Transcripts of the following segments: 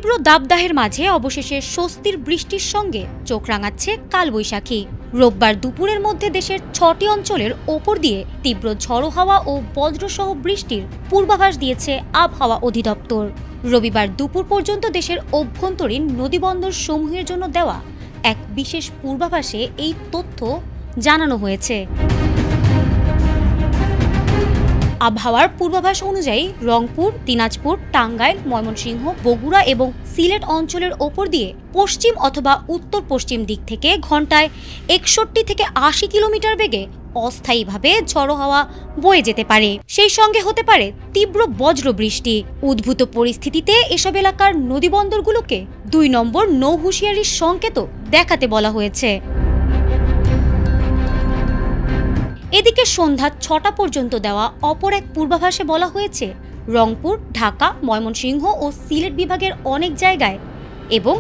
তীব্র দাবদাহের মাঝে অবশেষে স্বস্তির বৃষ্টির সঙ্গে চোখ রাঙাচ্ছে কালবৈশাখী। রোববার দুপুরের মধ্যে দেশের ৬টি অঞ্চলের ওপর দিয়ে তীব্র ঝড়ো হাওয়া ও বজ্রসহ বৃষ্টির পূর্বাভাস দিয়েছে আবহাওয়া অধিদপ্তর। রবিবার দুপুর পর্যন্ত দেশের অভ্যন্তরীণ নদীবন্দর সমূহের জন্য দেওয়া এক বিশেষ পূর্বাভাসে এই তথ্য জানানো হয়েছে। আবহাওয়ার পূর্বাভাস অনুযায়ী রংপুর, দিনাজপুর, টাঙ্গাইল, ময়মনসিংহ, বগুড়া এবং সিলেট অঞ্চলের ওপর দিয়ে পশ্চিম অথবা উত্তর পশ্চিম দিক থেকে ঘন্টায় ৬১ থেকে ৮০ কিলোমিটার বেগে অস্থায়ীভাবে ঝড়ো হাওয়া বয়ে যেতে পারে। সেই সঙ্গে হতে পারে তীব্র বজ্র বৃষ্টি। উদ্ভূত পরিস্থিতিতে এসব এলাকার নদীবন্দরগুলোকে ২ নম্বর নৌ হুঁশিয়ারির সংকেতও দেখাতে বলা হয়েছে। এদিকে সন্ধ্যা ৬টা পর্যন্ত দেওয়া অপর এক পূর্বাভাসে বলা হয়েছে রংপুর, ঢাকা, ময়মনসিংহ ও সিলেট বিভাগের অনেক জায়গায় এবং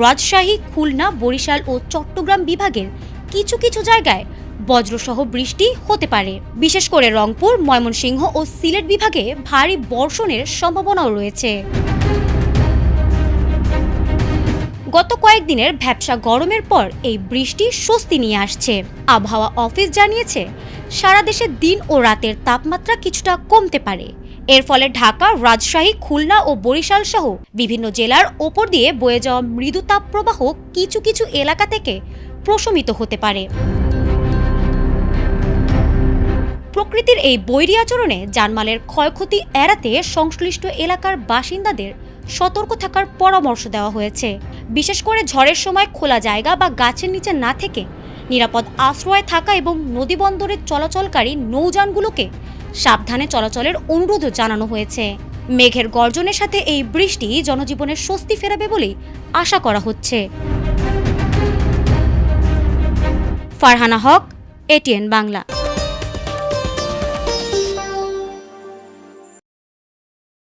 রাজশাহী, খুলনা, বরিশাল ও চট্টগ্রাম বিভাগের কিছু কিছু জায়গায় বজ্রসহ বৃষ্টি হতে পারে। বিশেষ করে রংপুর, ময়মনসিংহ ও সিলেট বিভাগে ভারী বর্ষণের সম্ভাবনাও রয়েছে। গত কয়েকদিনের ভ্যাপসা গরমের পর এই বৃষ্টি স্বস্তি নিয়ে আসছে। আবহাওয়া অফিস জানিয়েছে সারা দেশে দিন ও রাতের তাপমাত্রা কিছুটা কমতে পারে। এর ফলে ঢাকা, রাজশাহী, খুলনা ও বরিশাল সহ বিভিন্ন জেলার ওপর দিয়ে বয়ে যাওয়া মৃদু তাপপ্রবাহ কিছু কিছু এলাকা থেকে প্রশমিত হতে পারে। প্রকৃতির এই বৈরী আচরণে জানমালের ক্ষয়ক্ষতি এড়াতে সংশ্লিষ্ট এলাকার বাসিন্দাদের সতর্ক থাকার পরামর্শ দেওয়া হয়েছে। বিশেষ করে ঝড়ের সময় খোলা জায়গা বা গাছের নিচে না থেকে নিরাপদ আশ্রয়ে থাকা এবং নদীবন্দরে চলাচলকারী নৌযানগুলোকে সাবধানে চলাচলের অনুরোধও জানানো হয়েছে। মেঘের গর্জনের সাথে এই বৃষ্টি জনজীবনের স্বস্তি ফেরাবে বলেই আশা করা হচ্ছে। ফারহানা হক, এটিএন বাংলা।